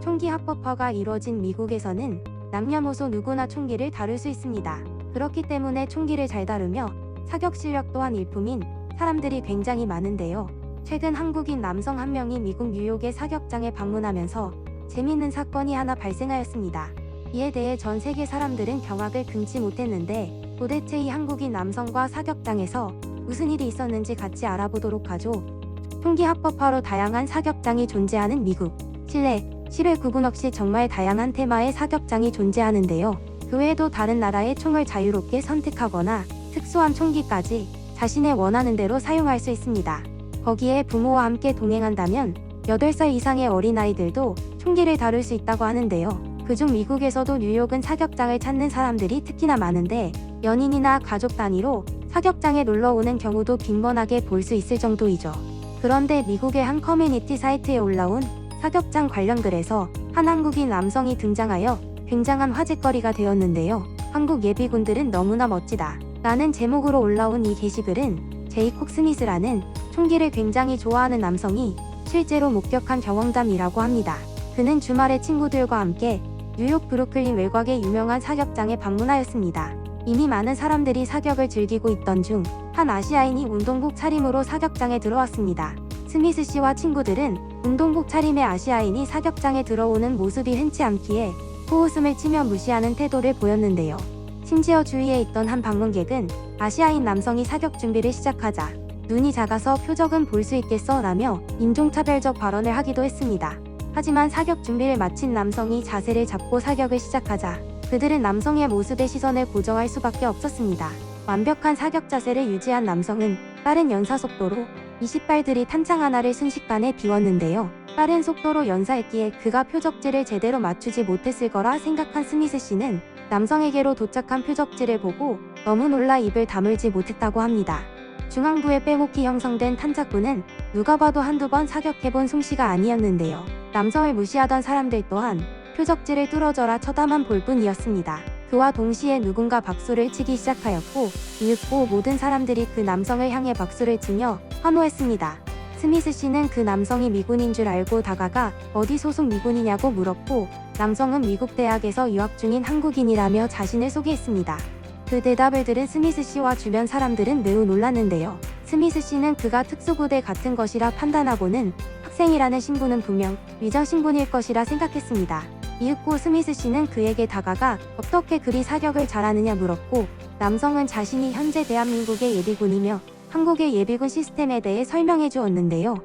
총기 합법화가 이루어진 미국에서는 남녀노소 누구나 총기를 다룰 수 있습니다. 그렇기 때문에 총기를 잘 다루며 사격 실력 또한 일품인 사람들이 굉장히 많은데요. 최근 한국인 남성 한 명이 미국 뉴욕의 사격장에 방문하면서 재미있는 사건이 하나 발생하였습니다. 이에 대해 전 세계 사람들은 경악을 금치 못했는데 도대체 이 한국인 남성과 사격장에서 무슨 일이 있었는지 같이 알아보도록 하죠. 총기 합법화로 다양한 사격장이 존재하는 미국. 실내, 실외 구분 없이 정말 다양한 테마의 사격장이 존재하는데요. 그 외에도 다른 나라의 총을 자유롭게 선택하거나 특수한 총기까지 자신의 원하는 대로 사용할 수 있습니다. 거기에 부모와 함께 동행한다면 8살 이상의 어린아이들도 총기를 다룰 수 있다고 하는데요. 그중 미국에서도 뉴욕은 사격장을 찾는 사람들이 특히나 많은데 연인이나 가족 단위로 사격장에 놀러오는 경우도 빈번하게 볼 수 있을 정도이죠. 그런데 미국의 한 커뮤니티 사이트에 올라온 사격장 관련 글에서 한 한국인 남성이 등장하여 굉장한 화제거리가 되었는데요. 한국 예비군들은 너무나 멋지다 라는 제목으로 올라온 이 게시글은 제이콥 스미스라는 총기를 굉장히 좋아하는 남성이 실제로 목격한 경험담이라고 합니다. 그는 주말에 친구들과 함께 뉴욕 브루클린 외곽의 유명한 사격장에 방문하였습니다. 이미 많은 사람들이 사격을 즐기고 있던 중 한 아시아인이 운동복 차림으로 사격장에 들어왔습니다. 스미스 씨와 친구들은 운동복 차림의 아시아인이 사격장에 들어오는 모습이 흔치 않기에 코웃음을 치며 무시하는 태도를 보였는데요. 심지어 주위에 있던 한 방문객은 아시아인 남성이 사격 준비를 시작하자 눈이 작아서 표적은 볼 수 있겠어 라며 인종차별적 발언을 하기도 했습니다. 하지만 사격 준비를 마친 남성이 자세를 잡고 사격을 시작하자 그들은 남성의 모습에 시선을 고정할 수밖에 없었습니다. 완벽한 사격 자세를 유지한 남성은 빠른 연사 속도로 20발들이 탄창 하나를 순식간에 비웠는데요. 빠른 속도로 연사했기에 그가 표적지를 제대로 맞추지 못했을 거라 생각한 스미스 씨는 남성에게로 도착한 표적지를 보고 너무 놀라 입을 다물지 못했다고 합니다. 중앙부에 빼곡히 형성된 탄착구는 누가 봐도 한두 번 사격해본 솜씨가 아니었는데요. 남성을 무시하던 사람들 또한 표적지를 뚫어져라 쳐다만 볼 뿐이었습니다. 그와 동시에 누군가 박수를 치기 시작하였고 이윽고 모든 사람들이 그 남성을 향해 박수를 치며 환호했습니다. 스미스 씨는 그 남성이 미군인 줄 알고 다가가 어디 소속 미군이냐고 물었고 남성은 미국 대학에서 유학 중인 한국인이라며 자신을 소개했습니다. 그 대답을 들은 스미스 씨와 주변 사람들은 매우 놀랐는데요. 스미스 씨는 그가 특수부대 같은 것이라 판단하고는 학생이라는 신분은 분명 위장 신분일 것이라 생각했습니다. 이윽고 스미스 씨는 그에게 다가가 어떻게 그리 사격을 잘하느냐 물었고 남성은 자신이 현재 대한민국의 예비군이며 한국의 예비군 시스템에 대해 설명해 주었는데요.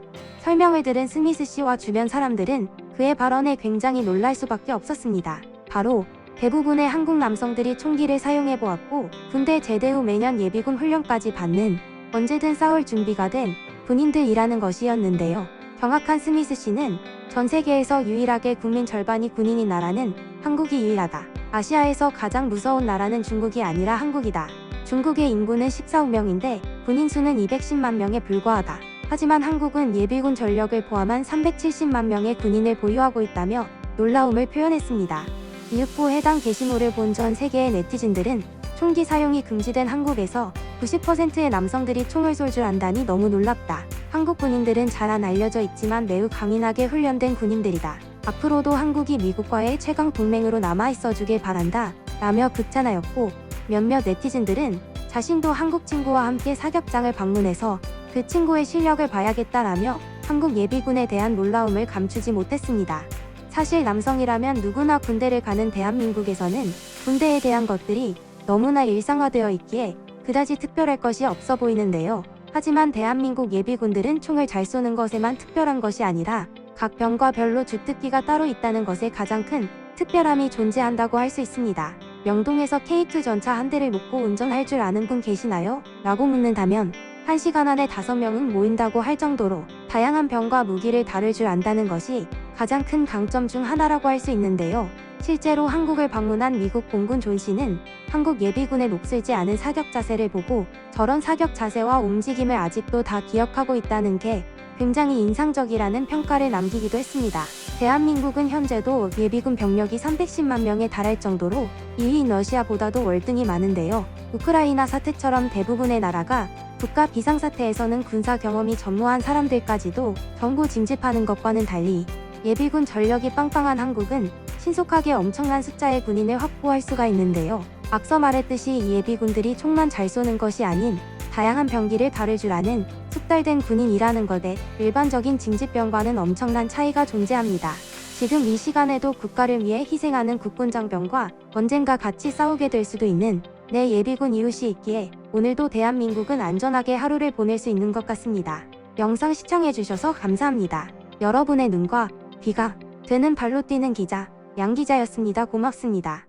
설명을 들은 스미스 씨와 주변 사람들은 그의 발언에 굉장히 놀랄 수밖에 없었습니다. 바로 대부분의 한국 남성들이 총기를 사용해 보았고 군대 제대 후 매년 예비군 훈련까지 받는 언제든 싸울 준비가 된 군인들이라는 것이었는데요. 경악한 스미스 씨는 전 세계에서 유일하게 국민 절반이 군인인 나라는 한국이 유일하다. 아시아에서 가장 무서운 나라는 중국이 아니라 한국이다. 중국의 인구는 14억 명인데 군인 수는 210만 명에 불과하다. 하지만 한국은 예비군 전력을 포함한 370만 명의 군인을 보유하고 있다며 놀라움을 표현했습니다. 이윽고 해당 게시물을 본 전 세계의 네티즌들은 총기 사용이 금지된 한국에서 90%의 남성들이 총을 쏠 줄 안다니 너무 놀랍다. 한국 군인들은 잘 안 알려져 있지만 매우 강인하게 훈련된 군인들이다. 앞으로도 한국이 미국과의 최강 동맹으로 남아있어 주길 바란다 라며 극찬하였고 몇몇 네티즌들은 자신도 한국 친구와 함께 사격장을 방문해서 그 친구의 실력을 봐야겠다라며 한국 예비군에 대한 놀라움을 감추지 못했습니다. 사실 남성이라면 누구나 군대를 가는 대한민국에서는 군대에 대한 것들이 너무나 일상화되어 있기에 그다지 특별할 것이 없어 보이는데요. 하지만 대한민국 예비군들은 총을 잘 쏘는 것에만 특별한 것이 아니라 각 병과 별로 주특기가 따로 있다는 것에 가장 큰 특별함이 존재한다고 할 수 있습니다. 명동에서 K2 전차 한 대를 놓고 운전할 줄 아는 분 계시나요? 라고 묻는다면 1시간 안에 5명은 모인다고 할 정도로 다양한 병과 무기를 다룰 줄 안다는 것이 가장 큰 강점 중 하나라고 할 수 있는데요. 실제로 한국을 방문한 미국 공군 존 씨는 한국 예비군의 녹슬지 않은 사격 자세를 보고 저런 사격 자세와 움직임을 아직도 다 기억하고 있다는 게 굉장히 인상적이라는 평가를 남기기도 했습니다. 대한민국은 현재도 예비군 병력이 310만 명에 달할 정도로 2위인 러시아보다도 월등히 많은데요. 우크라이나 사태처럼 대부분의 나라가 국가 비상사태에서는 군사 경험이 전무한 사람들까지도 전부 징집하는 것과는 달리 예비군 전력이 빵빵한 한국은 신속하게 엄청난 숫자의 군인을 확보할 수가 있는데요. 앞서 말했듯이 이 예비군들이 총만 잘 쏘는 것이 아닌 다양한 병기를 다룰 줄 아는 숙달된 군인이라는 것에 일반적인 징집병과는 엄청난 차이가 존재합니다. 지금 이 시간에도 국가를 위해 희생하는 국군장병과 언젠가 같이 싸우게 될 수도 있는 내 예비군 이웃이 있기에 오늘도 대한민국은 안전하게 하루를 보낼 수 있는 것 같습니다. 영상 시청해주셔서 감사합니다. 여러분의 눈과 귀가 되는 발로 뛰는 기자, 양 기자였습니다. 고맙습니다.